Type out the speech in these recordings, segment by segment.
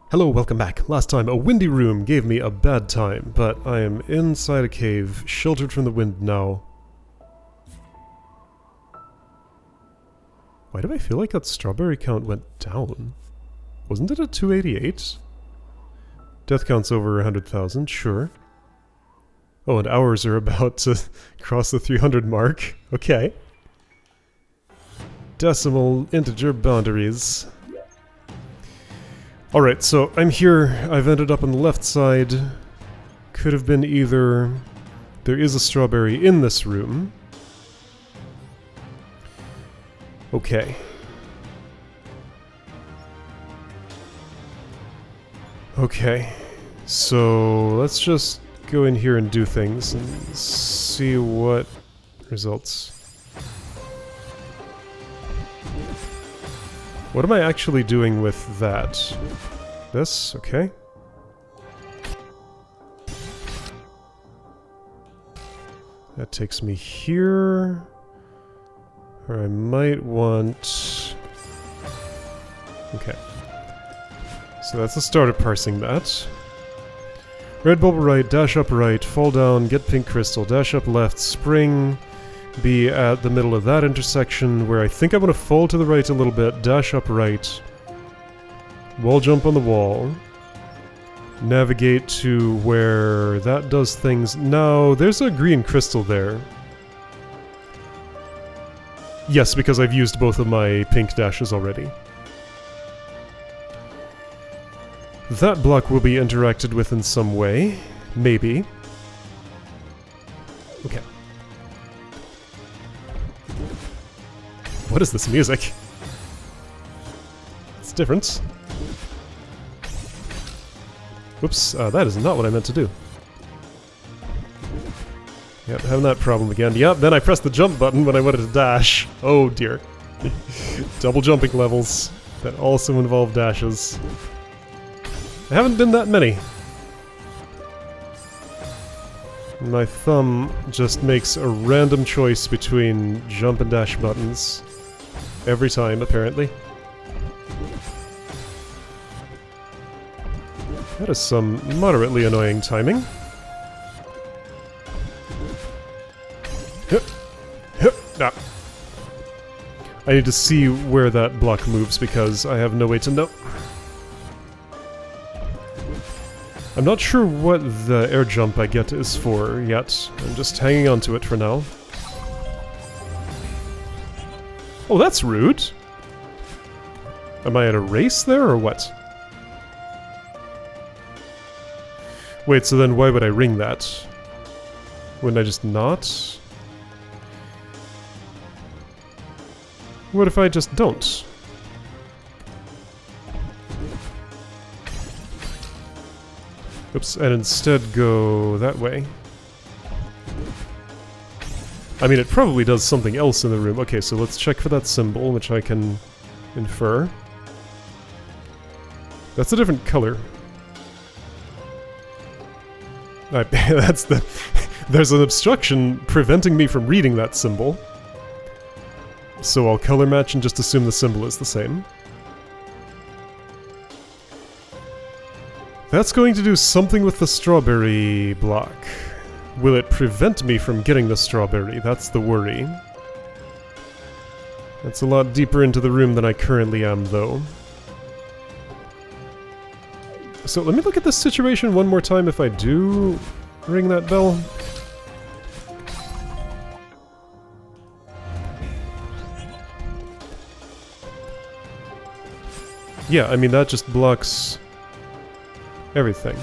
Hello, welcome back. Last time, a windy room gave me a bad time, but I am inside a cave, sheltered from the wind now. Why do I feel like that strawberry count went down? Wasn't it at 288? Death count's over 100,000, sure. Oh, and hours are about to cross the 300 mark. Okay. Decimal integer boundaries. Alright, so I'm here. I've ended up on the left side. Could have been either... There is a strawberry in this room. Okay. Okay. So let's just go in here and do things and see what results. What am I actually doing with that? This? Okay. That takes me here. Or I might want... Okay. So that's the start of parsing that. Red bubble right, dash up right, fall down, get pink crystal, dash up left, spring, be at the middle of that intersection where I think I'm going to fall to the right a little bit, dash up right, wall jump on the wall, navigate to where that does things. Now, there's a green crystal there. Yes, because I've used both of my pink dashes already. That block will be interacted with in some way. Maybe. Okay. What is this music? It's different. Whoops, that is not what I meant to do. Yep, having that problem again. Yep, then I pressed the jump button when I wanted to dash. Oh dear. Double jumping levels that also involve dashes. There haven't been that many. My thumb just makes a random choice between jump and dash buttons. Every time, apparently. That is some moderately annoying timing. Nah. I need to see where that block moves because I have no way to know. I'm not sure what the air jump I get is for yet. I'm just hanging on to it for now. Oh, that's rude. Am I at a race there, or what? Wait, so then why would I ring that? Wouldn't I just not? What if I just don't? Oops, and instead go that way. I mean, it probably does something else in the room. Okay, so let's check for that symbol, which I can infer. That's a different color. That's the... There's an obstruction preventing me from reading that symbol. So I'll color match and just assume the symbol is the same. That's going to do something with the strawberry block. Will it prevent me from getting the strawberry? That's the worry. That's a lot deeper into the room than I currently am, though. So let me look at this situation one more time if I do ring that bell. Yeah, I mean, that just blocks everything.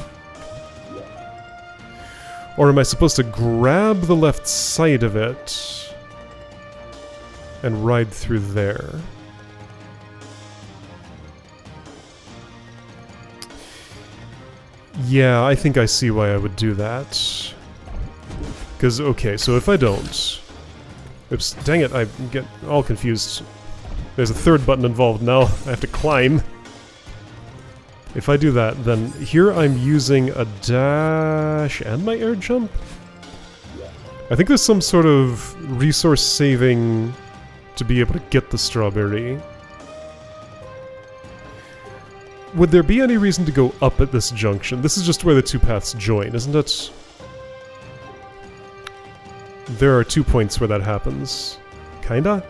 Or am I supposed to grab the left side of it and ride through there? Yeah, I think I see why I would do that. Because, okay, so if I don't... Oops, dang it, I get all confused. There's a third button involved now. I have to climb. If I do that, then here I'm using a dash and my air jump? I think there's some sort of resource saving to be able to get the strawberry. would there be any reason to go up at this junction? This is just where the two paths join, isn't it? There are 2 points where that happens. Kinda?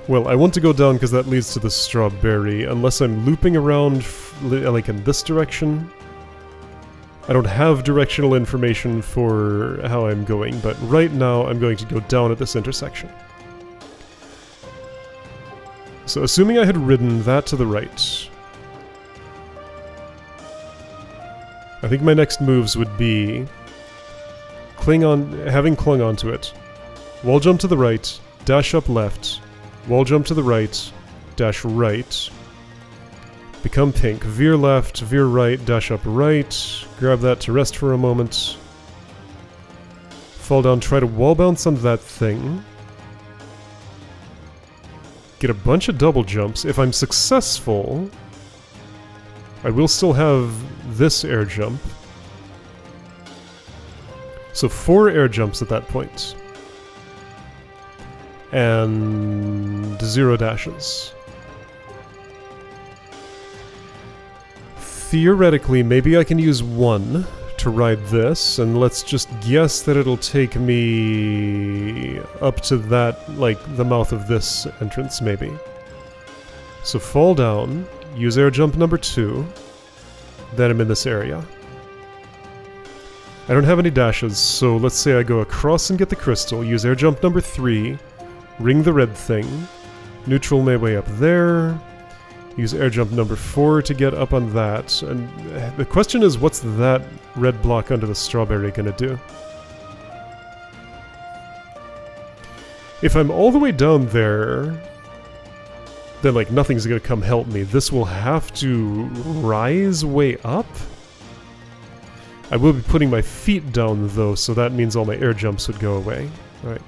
Well, I want to go down because that leads to the strawberry, unless I'm looping around, like in this direction. I don't have directional information for how I'm going, but right now I'm going to go down at this intersection. So assuming I had ridden that to the right, I think my next moves would be having clung onto it, wall jump to the right, dash up left, wall jump to the right, dash right, become pink, veer left, veer right, dash up right, grab that to rest for a moment, fall down, try to wall bounce onto that thing, get a bunch of double jumps. If I'm successful, I will still have this air jump. So 4 air jumps at that point. And 0 dashes. Theoretically, maybe I can use 1 to ride this, and let's just guess that it'll take me up to that, like, the mouth of this entrance, maybe. So fall down, use air jump number 2, then I'm in this area. I don't have any dashes, so let's say I go across and get the crystal, use air jump number 3, ring the red thing, neutral my way up there, use air jump number 4 to get up on that, and the question is, what's that red block under the strawberry gonna do? If I'm all the way down there, then like nothing's gonna come help me. This will have to rise way up? I will be putting my feet down though, so that means all my air jumps would go away. Alright.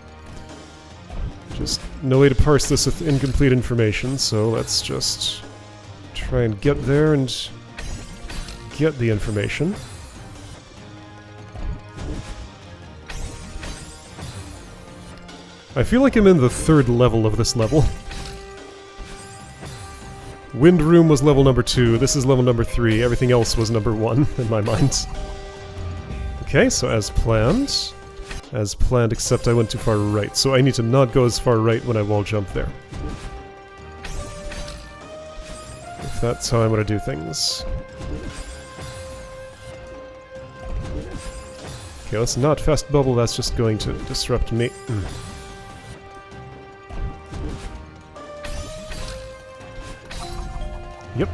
Just no way to parse this with incomplete information, so let's just try and get there and get the information. I feel like I'm in the 3rd level of this level. Wind Room was level number 2, this is level number 3, everything else was number 1 in my mind. Okay, so as planned. As planned, except I went too far right, so I need to not go as far right when I wall jump there. If that's how I'm gonna do things. Okay, let's not fast bubble, that's just going to disrupt me. Yep.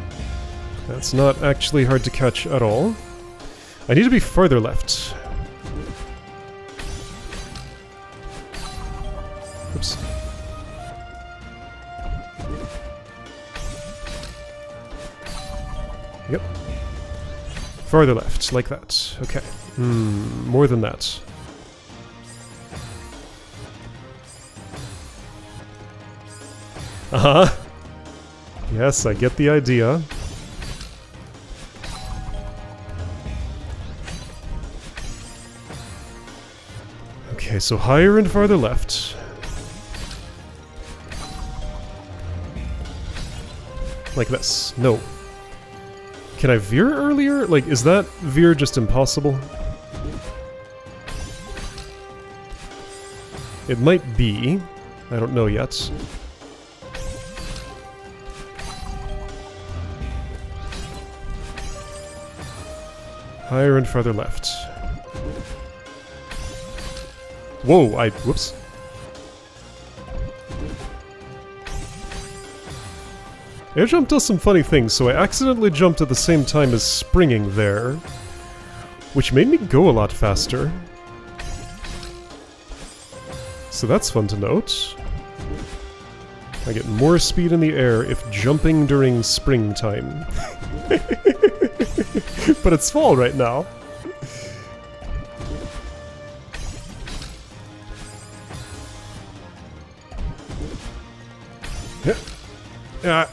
That's not actually hard to catch at all. I need to be farther left. Oops. Yep. Farther left, like that. Okay. More than that. Uh-huh. Yes, I get the idea. Okay, so higher and farther left. Like this. No. Can I veer earlier? Like, is that veer just impossible? It might be. I don't know yet. Higher and farther left. Whoa, whoops. Air jump does some funny things, so I accidentally jumped at the same time as springing there, which made me go a lot faster. So that's fun to note. I get more speed in the air if jumping during springtime. But it's fall right now. Yeah.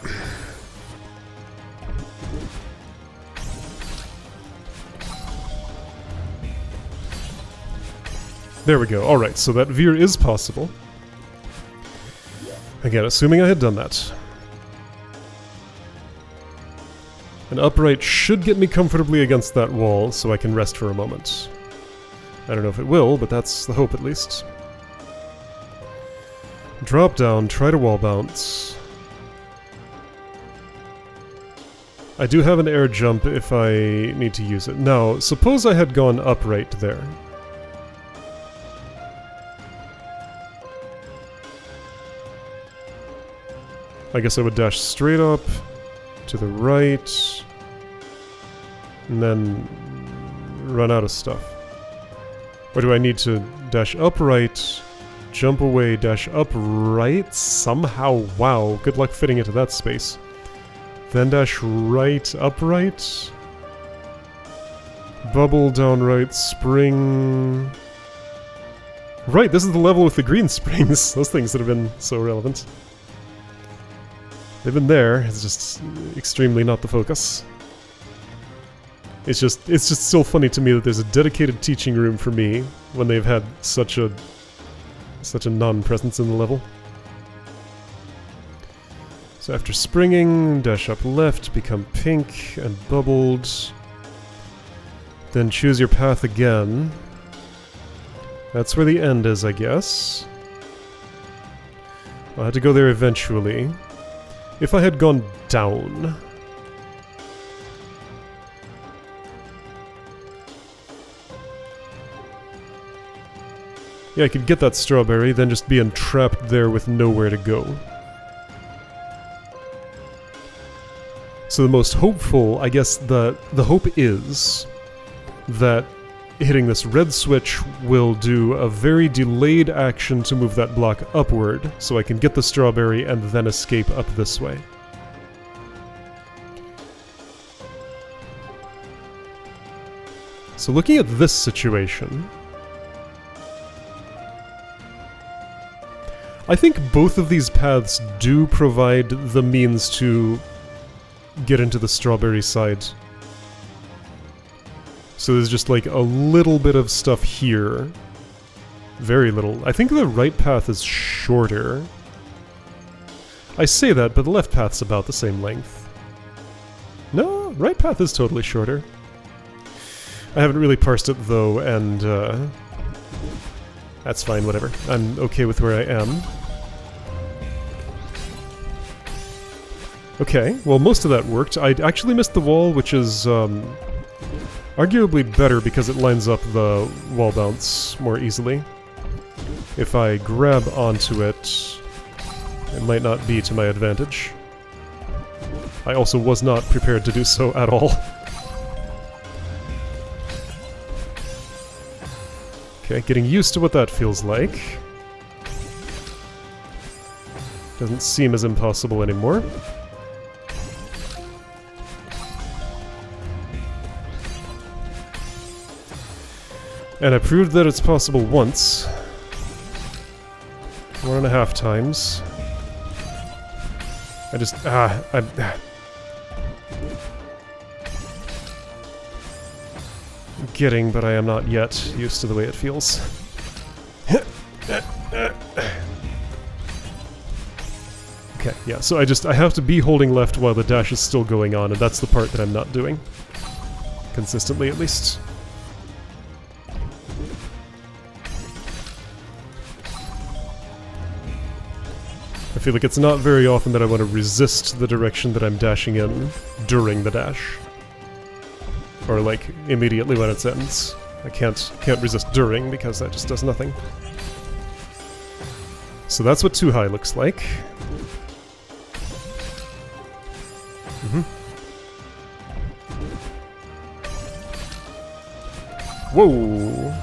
There we go. Alright, so that veer is possible. Again, assuming I had done that. An upright should get me comfortably against that wall, so I can rest for a moment. I don't know if it will, but that's the hope at least. Drop down, try to wall bounce. I do have an air jump if I need to use it. Now, suppose I had gone upright there. I guess I would dash straight up, to the right, and then run out of stuff. Or do I need to dash upright, jump away, dash upright somehow? Wow, good luck fitting into that space. Then dash right, upright. Bubble, down right, spring. Right, this is the level with the green springs. Those things that have been so relevant. They've been there, it's just extremely not the focus. It's just still funny to me that there's a dedicated teaching room for me when they've had such a non-presence in the level. So after springing, dash up left, become pink and bubbled. Then choose your path again. That's where the end is, I guess. I'll have to go there eventually. If I had gone down... Yeah, I could get that strawberry, then just be entrapped there with nowhere to go. So the most hopeful, I guess the hope is that hitting this red switch will do a very delayed action to move that block upward, so I can get the strawberry and then escape up this way. So looking at this situation, I think both of these paths do provide the means to get into the strawberry side. So there's just like a little bit of stuff here. Very little. I think the right path is shorter. I say that, but the left path's about the same length. No, right path is totally shorter. I haven't really parsed it though, and that's fine, whatever. I'm okay with where I am. Okay, well most of that worked. I actually missed the wall, which is arguably better because it lines up the wall bounce more easily. If I grab onto it, it might not be to my advantage. I also was not prepared to do so at all. Okay, getting used to what that feels like. Doesn't seem as impossible anymore. And I proved that it's possible once. 1.5 times. I'm getting, but I am not yet used to the way it feels. Okay, yeah, so I have to be holding left while the dash is still going on, and that's the part that I'm not doing. Consistently, at least. I feel like it's not very often that I want to resist the direction that I'm dashing in during the dash. Or like, immediately when it ends. I can't resist during, because that just does nothing. So that's what too high looks like. Whoa!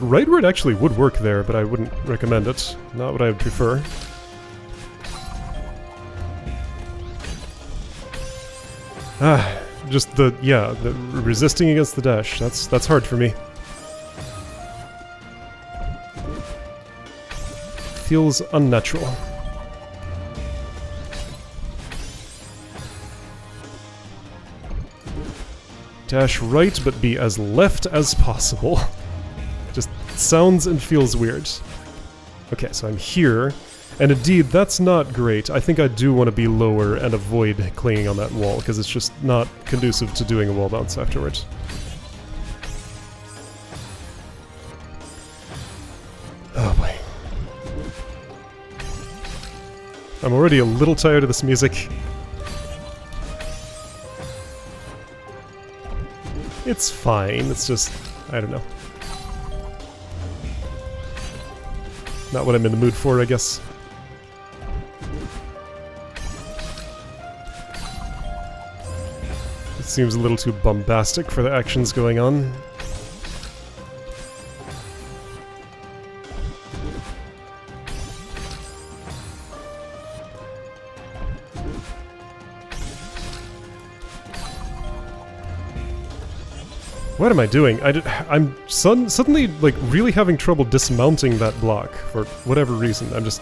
Rightward actually would work there, but I wouldn't recommend it. Not what I would prefer. Just the resisting against the dash, that's hard for me. Feels unnatural. Dash right, but be as left as possible. Just sounds and feels weird. Okay, so I'm here. And indeed, that's not great. I think I do want to be lower and avoid clinging on that wall, because it's just not conducive to doing a wall bounce afterwards. Oh boy. I'm already a little tired of this music. It's fine, it's just, I don't know. Not what I'm in the mood for, I guess. It seems a little too bombastic for the actions going on. What am I doing? I'm suddenly, like, really having trouble dismounting that block for whatever reason. I'm just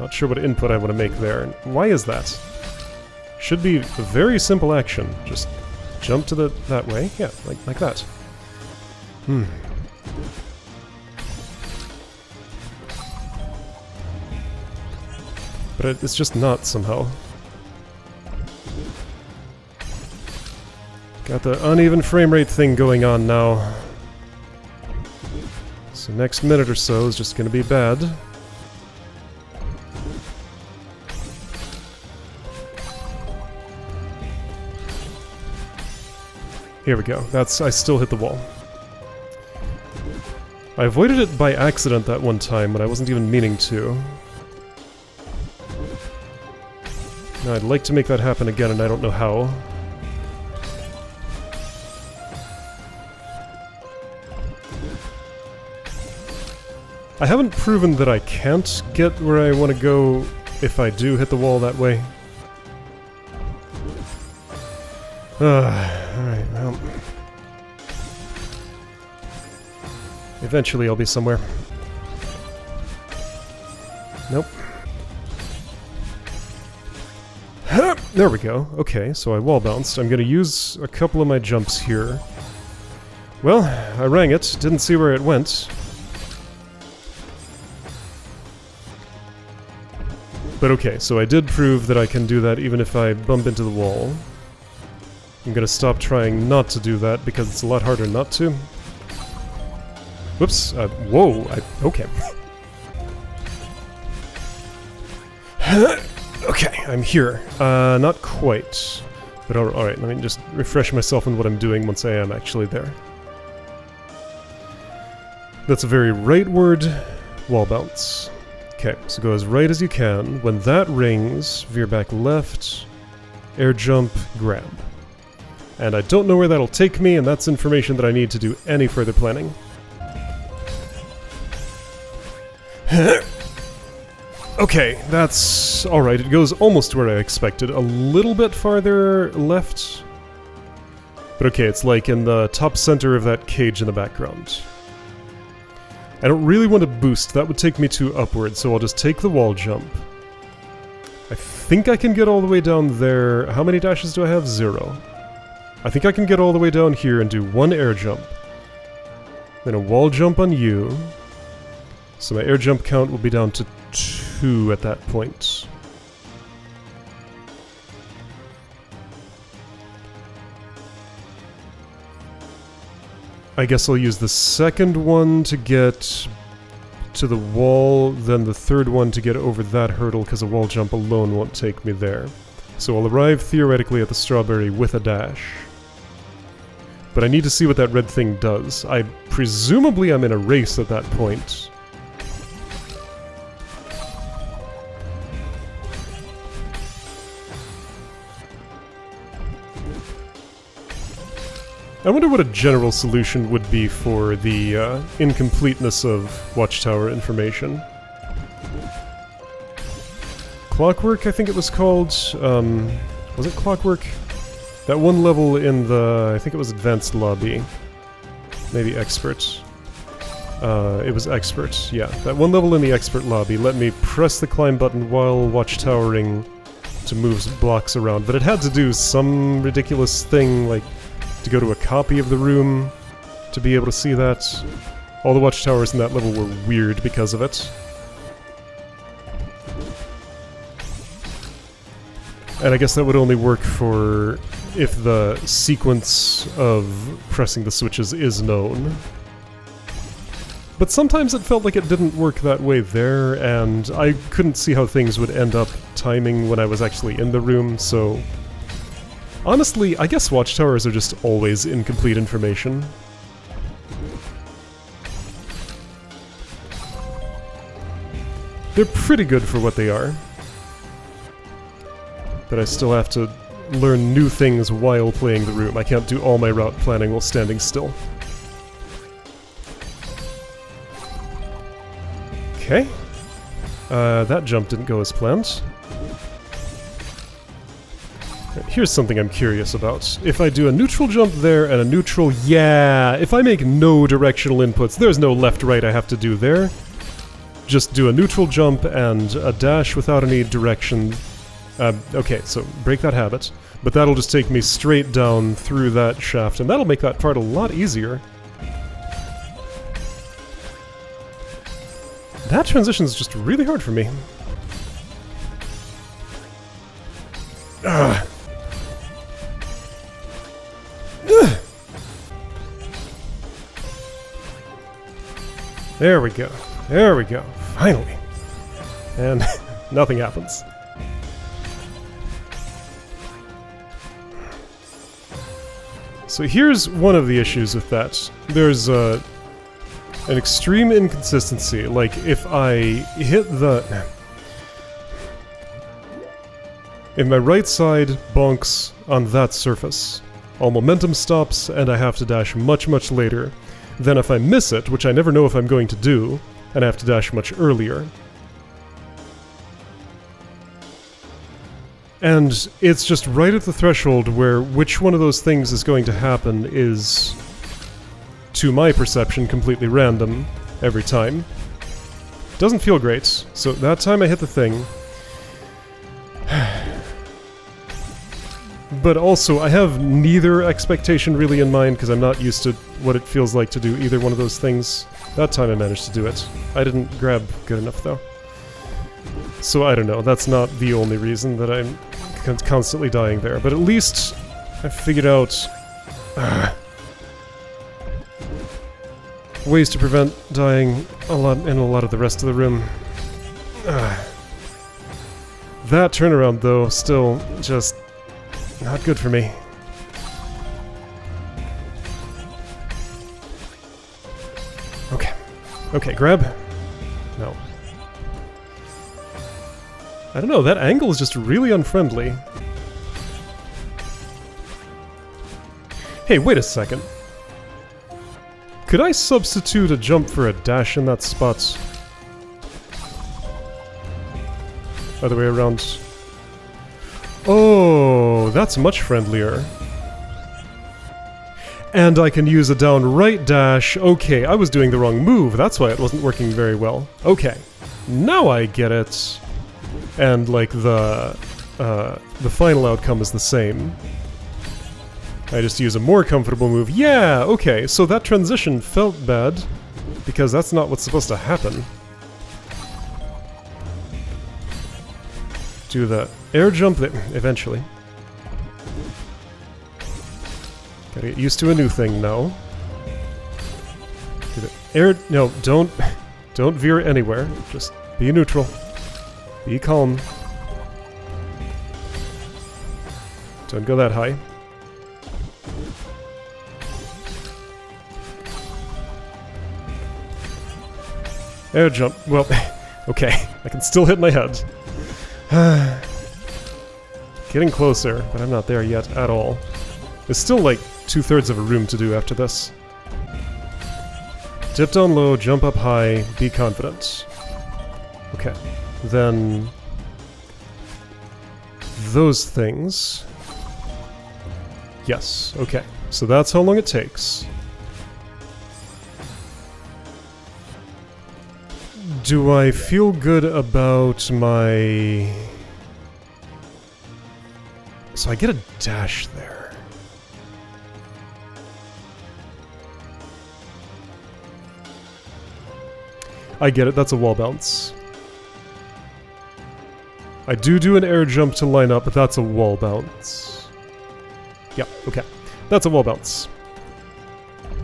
not sure what input I want to make there. Why is that? Should be a very simple action. Just jump to that way. Yeah, like that. But it's just not somehow. Got the uneven frame rate thing going on now. So next minute or so is just gonna be bad. Here we go. I still hit the wall. I avoided it by accident that one time, but I wasn't even meaning to. Now I'd like to make that happen again, and I don't know how. I haven't proven that I can't get where I want to go if I do hit the wall that way. Alright, well... eventually I'll be somewhere. Nope. There we go. Okay, so I wall bounced. I'm gonna use a couple of my jumps here. Well, I rang it, didn't see where it went. But okay, so I did prove that I can do that even if I bump into the wall. I'm gonna stop trying not to do that because it's a lot harder not to. Whoops, whoa, okay. Okay, I'm here. Not quite. But alright, let me just refresh myself on what I'm doing once I am actually there. That's a very rightward wall bounce. Okay, so go as right as you can. When that rings, veer back left, air jump, grab. And I don't know where that'll take me, and that's information that I need to do any further planning. Okay, that's alright. It goes almost where I expected. A little bit farther left. But okay, it's like in the top center of that cage in the background. I don't really want to boost, that would take me too upward, so I'll just take the wall jump. I think I can get all the way down there. How many dashes do I have? 0. I think I can get all the way down here and do 1 air jump. Then a wall jump on you. So my air jump count will be down to 2 at that point. I guess I'll use the second one to get to the wall, then the third one to get over that hurdle, because a wall jump alone won't take me there. So I'll arrive theoretically at the strawberry with a dash. But I need to see what that red thing does. Presumably I'm in a race at that point. I wonder what a general solution would be for the incompleteness of Watchtower information. Clockwork, I think it was called. Was it Clockwork? That one level in the, I think it was Advanced Lobby. Maybe Expert. It was Expert, yeah. That one level in the Expert Lobby let me press the climb button while Watchtowering to move blocks around, but it had to do some ridiculous thing like to go to a copy of the room to be able to see that. All the watchtowers in that level were weird because of it. And I guess that would only work for if the sequence of pressing the switches is known. But sometimes it felt like it didn't work that way there, and I couldn't see how things would end up timing when I was actually in the room, so... Honestly, I guess watchtowers are just always incomplete information. They're pretty good for what they are. But I still have to learn new things while playing the room. I can't do all my route planning while standing still. Okay. That jump didn't go as planned. Here's something I'm curious about. If I do a neutral jump there and a neutral... Yeah! If I make no directional inputs, there's no left-right I have to do there. Just do a neutral jump and a dash without any direction. Okay, so break that habit. But that'll just take me straight down through that shaft, and that'll make that part a lot easier. That transition's just really hard for me. Ugh. Ugh. There we go. There we go. Finally. And nothing happens. So here's one of the issues with that. There's an extreme inconsistency. Like, if I hit the... If my right side bonks on that surface, all momentum stops and I have to dash much, much later than if I miss it, which I never know if I'm going to do, and I have to dash much earlier. And it's just right at the threshold where which one of those things is going to happen is, to my perception, completely random every time. Doesn't feel great. So that time I hit the thing. But also, I have neither expectation really in mind because I'm not used to what it feels like to do either one of those things. That time I managed to do it. I didn't grab good enough though. So I don't know, that's not the only reason that I'm constantly dying there, but at least I figured out ways to prevent dying a lot in a lot of the rest of the room. That turnaround though, still just not good for me. Okay. Okay, grab. No. I don't know, that angle is just really unfriendly. Hey, wait a second. Could I substitute a jump for a dash in that spot? Other way around. Oh, that's much friendlier. And I can use a down right dash. Okay, I was doing the wrong move. That's why it wasn't working very well. Okay, now I get it. And like the final outcome is the same. I just use a more comfortable move. Yeah, okay, so that transition felt bad because that's not what's supposed to happen. Do the air jump there eventually. Gotta get used to a new thing now. Do the air... No, don't veer anywhere. Just be neutral. Be calm. Don't go that high. Air jump. Well, okay. I can still hit my head. Getting closer, but I'm not there yet at all. There's still like 2/3 of a room to do after this. Dip down low, jump up high, be confident. Okay. Then those things. Yes, okay. So that's how long it takes. Do I feel good about my... So I get a dash there. I get it, that's a wall bounce. I do an air jump to line up, but that's a wall bounce. Yeah, okay. That's a wall bounce.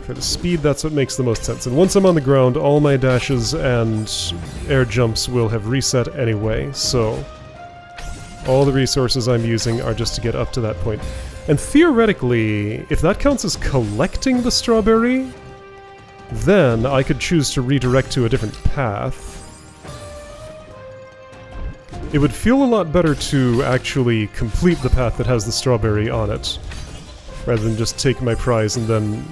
For the speed, that's what makes the most sense. And once I'm on the ground, all my dashes and air jumps will have reset anyway, so all the resources I'm using are just to get up to that point. And theoretically, if that counts as collecting the strawberry, then I could choose to redirect to a different path. It would feel a lot better to actually complete the path that has the strawberry on it, rather than just take my prize and then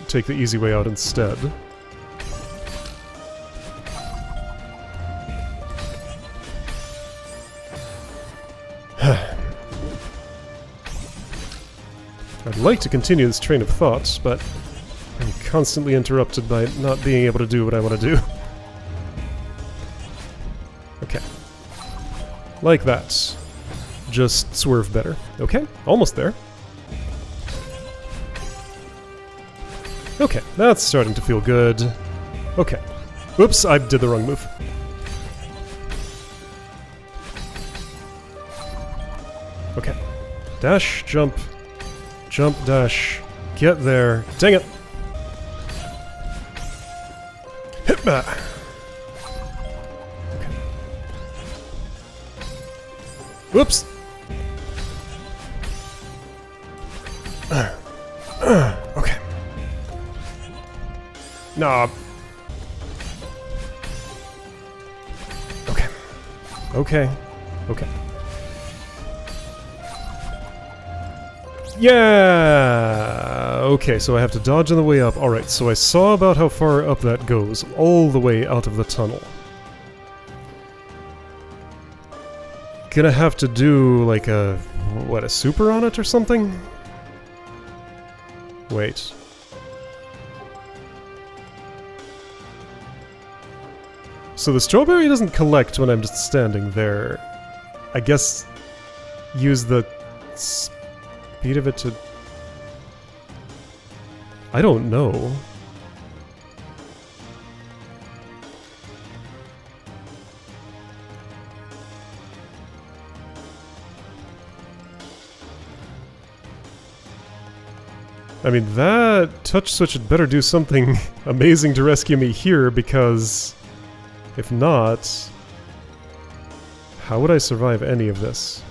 take the easy way out instead. I'd like to continue this train of thought, but I'm constantly interrupted by not being able to do what I want to do. Okay. Like that. Just swerve better. Okay, almost there. Okay, that's starting to feel good. Okay. Oops, I did the wrong move. Okay. Dash, jump, dash, get there. Dang it! Hit that! Okay. Whoops! Okay. Nah. Okay. Okay. Okay. Yeah! Okay, so I have to dodge on the way up. Alright, so I saw about how far up that goes. All the way out of the tunnel. Gonna have to do, like, a... what, a super on it or something? Wait. So the strawberry doesn't collect when I'm just standing there. I guess use the speed of it to... I don't know. I mean, that touch switch had better do something amazing to rescue me here, because if not, how would I survive any of this?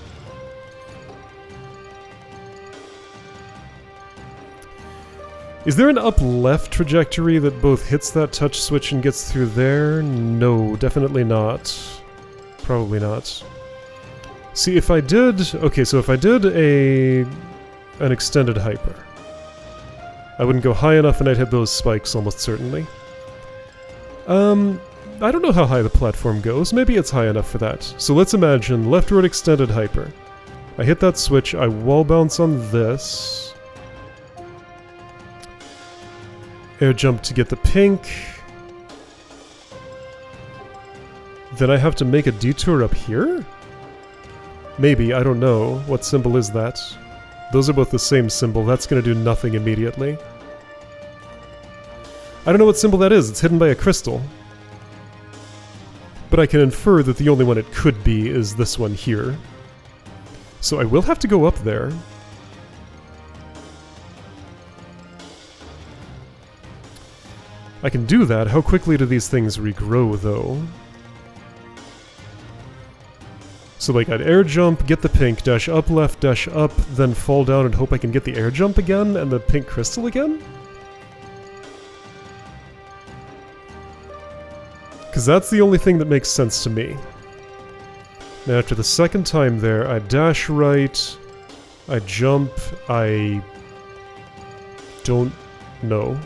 Is there an up-left trajectory that both hits that touch switch and gets through there? No, definitely not. Probably not. See, if I did... okay, so if I did an extended hyper, I wouldn't go high enough and I'd hit those spikes almost certainly. I don't know how high the platform goes. Maybe it's high enough for that. So let's imagine leftward extended hyper. I hit that switch, I wall bounce on this. Air jump to get the pink. Then I have to make a detour up here? Maybe, I don't know. What symbol is that? Those are both the same symbol. That's gonna do nothing immediately. I don't know what symbol that is. It's hidden by a crystal. But I can infer that the only one it could be is this one here. So I will have to go up there. I can do that. How quickly do these things regrow, though? So like I'd air jump, get the pink, dash up, left, dash up, then fall down and hope I can get the air jump again and the pink crystal again? Because that's the only thing that makes sense to me. Now after the second time there, I dash right, I jump, I don't know.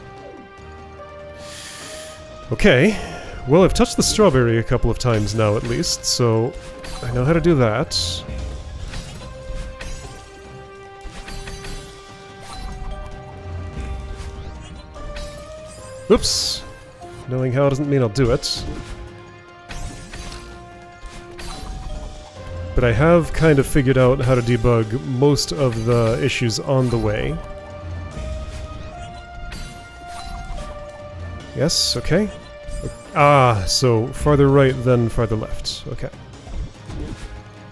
Okay, well I've touched the strawberry a couple of times now at least, so I know how to do that. Oops! Knowing how doesn't mean I'll do it. But I have kind of figured out how to debug most of the issues on the way. Yes, okay. Ah, so farther right than farther left. Okay.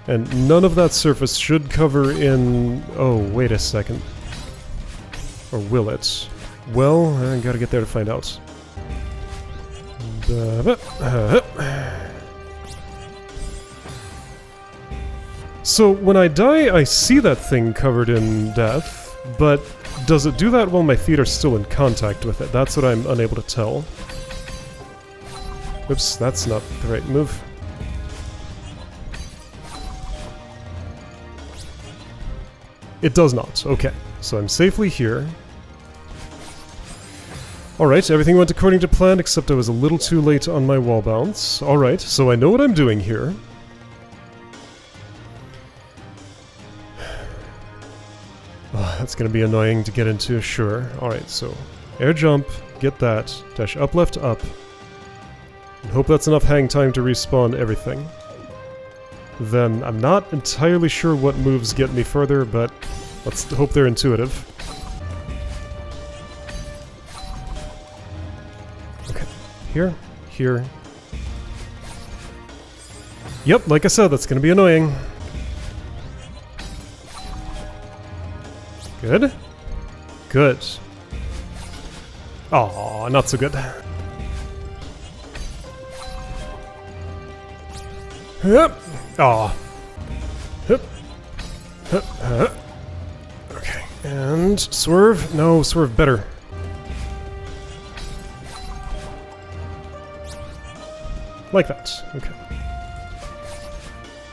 And none of that surface should cover in... Oh, wait a second. Or will it? Well, I gotta get there to find out. So when I die, I see that thing covered in death, but does it do that while my feet are still in contact with it? That's what I'm unable to tell. Oops, that's not the right move. It does not. Okay, so I'm safely here. Alright, everything went according to plan, except I was a little too late on my wall bounce. Alright, so I know what I'm doing here. Oh, that's gonna be annoying to get into, sure. Alright, so air jump, get that, dash up, left, up. And hope that's enough hang time to respawn everything. Then I'm not entirely sure what moves get me further, but let's hope they're intuitive. Okay, here, here. Yep, like I said, that's gonna be annoying. Good. Good. Aw, not so good. Yep. Aw. Hup. Hup. Hup. Okay, and swerve. No, swerve better. Like that. Okay.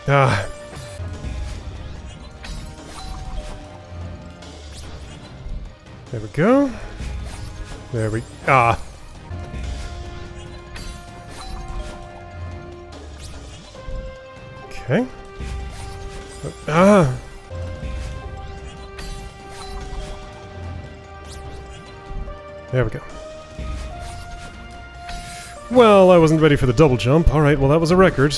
Ah. There we go. There we... Ah. Okay. Ah. There we go. Well, I wasn't ready for the double jump. Alright, well that was a record.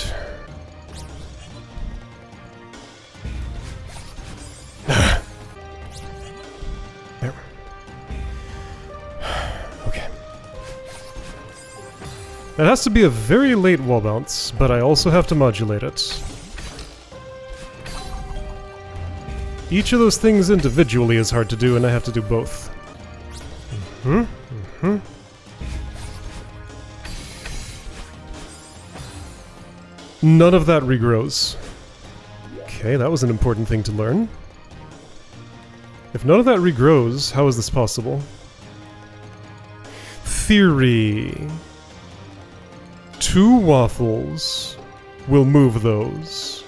There. Okay. That has to be a very late wall bounce, but I also have to modulate it. Each of those things individually is hard to do, and I have to do both. None of that regrows. Okay, that was an important thing to learn. If none of that regrows, how is this possible? Theory. 2 waffles will move those.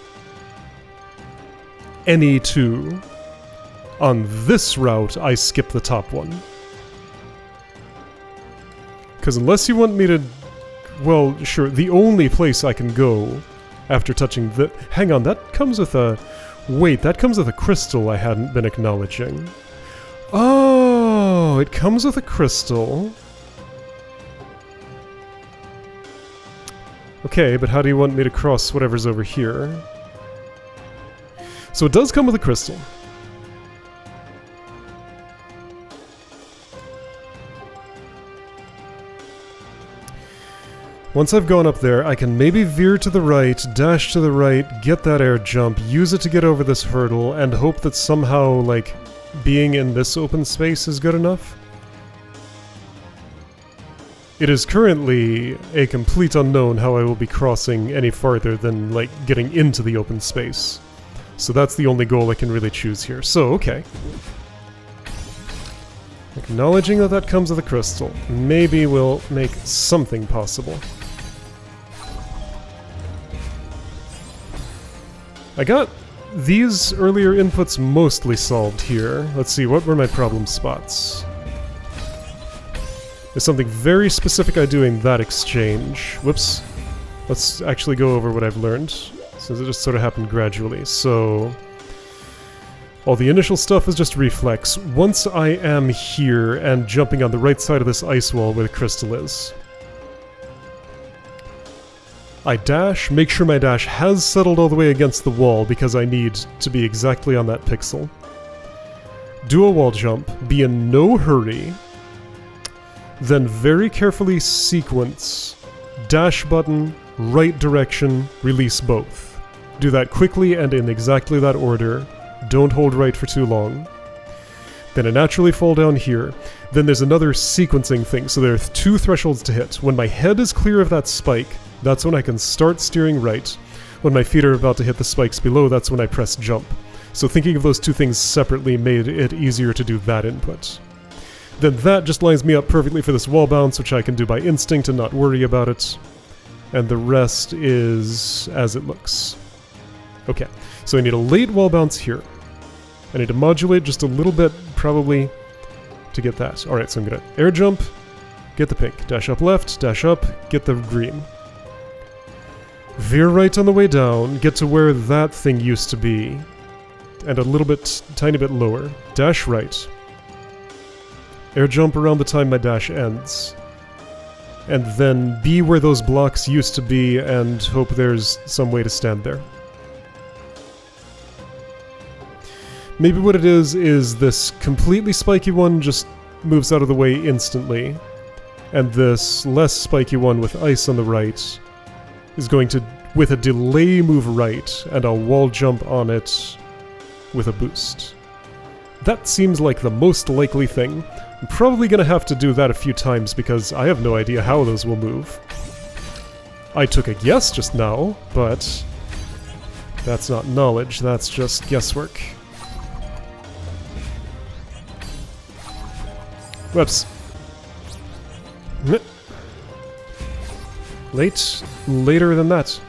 Any 2. On this route, I skip the top one. Because unless you want me to... Well, sure, the only place I can go after touching the... Hang on, that comes with a... Wait, that comes with a crystal I hadn't been acknowledging. Oh, it comes with a crystal. Okay, but how do you want me to cross whatever's over here? So it does come with a crystal. Once I've gone up there, I can maybe veer to the right, dash to the right, get that air jump, use it to get over this hurdle, and hope that somehow, like, being in this open space is good enough. It is currently a complete unknown how I will be crossing any farther than, like, getting into the open space. So that's the only goal I can really choose here. So, okay. Acknowledging that that comes with a crystal. Maybe we'll make something possible. I got these earlier inputs mostly solved here. Let's see, what were my problem spots? There's something very specific I do in that exchange. Whoops. Let's actually go over what I've learned, since it just sort of happened gradually. So, all the initial stuff is just reflex. Once I am here and jumping on the right side of this ice wall where the crystal is, I dash, make sure my dash has settled all the way against the wall because I need to be exactly on that pixel. Do a wall jump, be in no hurry, then very carefully sequence dash button, right direction, release both. Do that quickly and in exactly that order. Don't hold right for too long. Then I naturally fall down here. Then there's another sequencing thing, so there are 2 thresholds to hit. When my head is clear of that spike, that's when I can start steering right. When my feet are about to hit the spikes below, that's when I press jump. So thinking of those 2 things separately made it easier to do that input. Then that just lines me up perfectly for this wall bounce, which I can do by instinct and not worry about it. And the rest is as it looks. Okay, so I need a late wall bounce here. I need to modulate just a little bit, probably, to get that. Alright, so I'm gonna air jump, get the pink, dash up left, dash up, get the green. Veer right on the way down, get to where that thing used to be, and a little bit, tiny bit lower. Dash right. Air jump around the time my dash ends. And then be where those blocks used to be and hope there's some way to stand there. Maybe what it is this completely spiky one just moves out of the way instantly, and this less spiky one with ice on the right is going to, with a delay, move right, and I'll wall jump on it with a boost. That seems like the most likely thing. I'm probably gonna have to do that a few times because I have no idea how those will move. I took a guess just now, but that's not knowledge, that's just guesswork. Whoops. Later than that.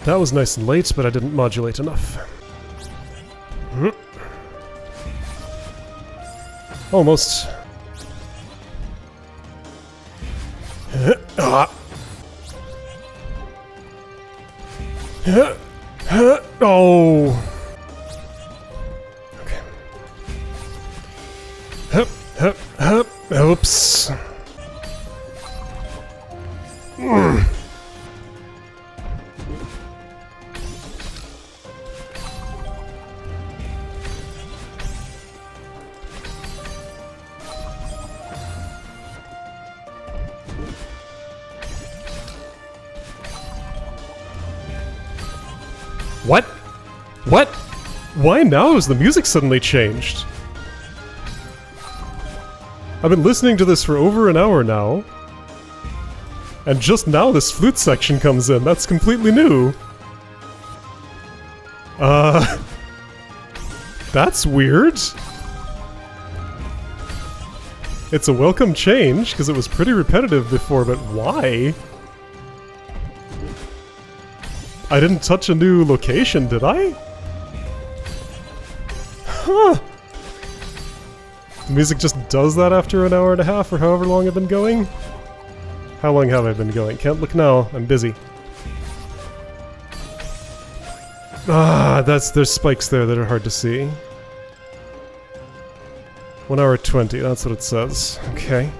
That was nice and late, but I didn't modulate enough. Almost. Oh. Oops. What? What? Why now has the music suddenly changed? I've been listening to this for over an hour now. And just now this flute section comes in. That's completely new. That's weird. It's a welcome change, because it was pretty repetitive before, but why? I didn't touch a new location, did I? Huh. The music just does that after an hour and a half, or however long I've been going? How long have I been going? Can't look now, I'm busy. There's spikes there that are hard to see. 1 hour 20, that's what it says. Okay.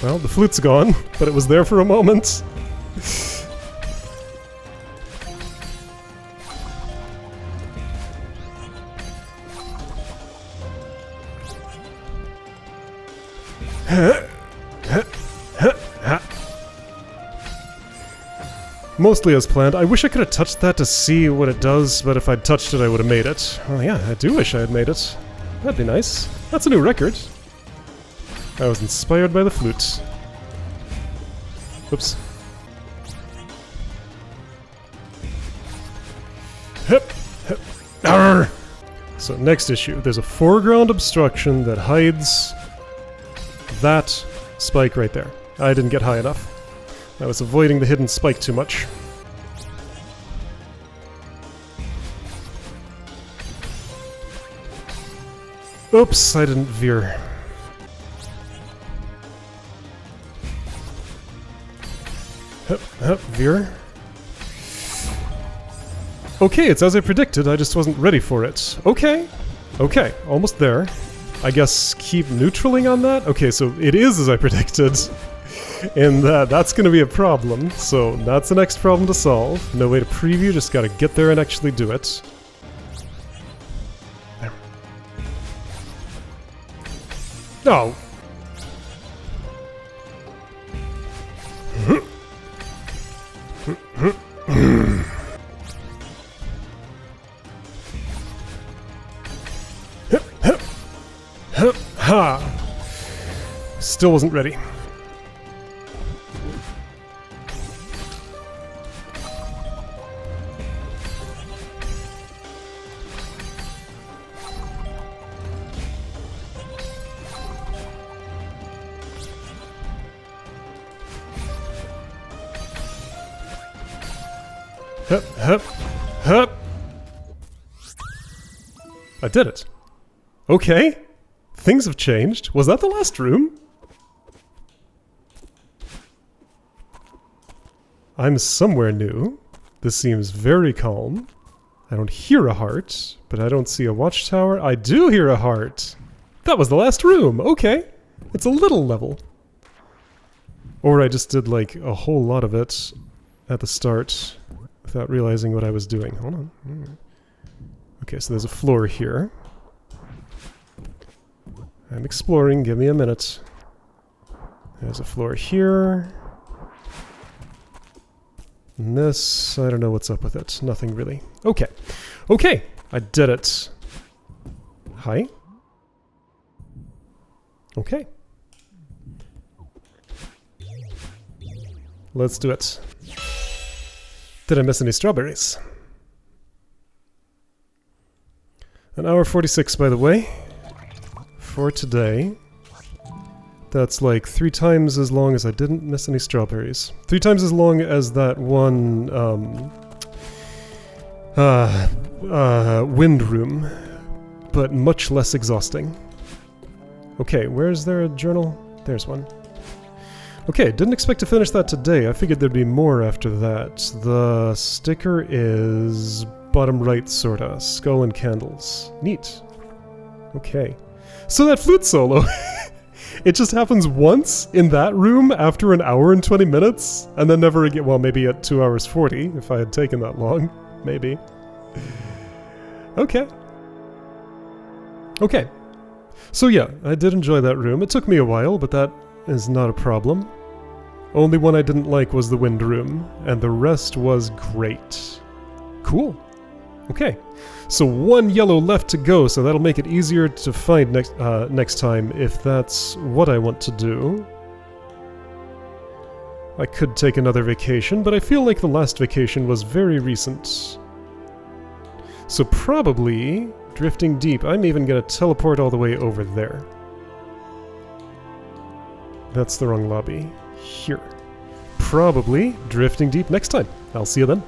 Well, the flute's gone, but it was there for a moment. Mostly as planned. I wish I could have touched that to see what it does, but if I'd touched it I would have made it. Oh yeah, I do wish I had made it. That'd be nice. That's a new record. I was inspired by the flute. Whoops. Hip, hip. Arr! So next issue, there's a foreground obstruction that hides that spike right there. I didn't get high enough. I was avoiding the hidden spike too much. Oops, I didn't veer. Hup, hup, veer. Okay, it's as I predicted, I just wasn't ready for it. Okay, okay, almost there. I guess keep neutraling on that? Okay, so it is as I predicted. And that's gonna be a problem, so that's the next problem to solve. No way to preview, just gotta get there and actually do it. There. Oh! Ha! Still wasn't ready. Hup, hup, hup! I did it. Okay. Things have changed. Was that the last room? I'm somewhere new. This seems very calm. I don't hear a heart, but I don't see a watchtower. I do hear a heart. That was the last room. Okay. It's a little level. Or I just did like a whole lot of it at the start without realizing what I was doing. Hold on. Okay, so there's a floor here. I'm exploring. Give me a minute. There's a floor here. And this, I don't know what's up with it. Nothing really. Okay. Okay! I did it. Hi. Okay. Let's do it. Did I miss any strawberries? An hour 46, by the way, for today. That's like 3 times as long as I didn't miss any strawberries. 3 times as long as that one, wind room, but much less exhausting. Okay, where's there a journal? There's one. Okay, didn't expect to finish that today. I figured there'd be more after that. The sticker is bottom right, sorta. Skull and candles. Neat. Okay. So that flute solo, it just happens once in that room after an hour and 20 minutes, and then never again. Well, maybe at 2 hours 40, if I had taken that long. Maybe. Okay. Okay. So yeah, I did enjoy that room. It took me a while, but that is not a problem. Only one I didn't like was the wind room, and the rest was great. Cool. Okay, so 1 yellow left to go, so that'll make it easier to find next time if that's what I want to do. I could take another vacation, but I feel like the last vacation was very recent. So probably drifting deep. I'm even gonna teleport all the way over there. That's the wrong lobby. Here. Probably drifting deep next time. I'll see you then.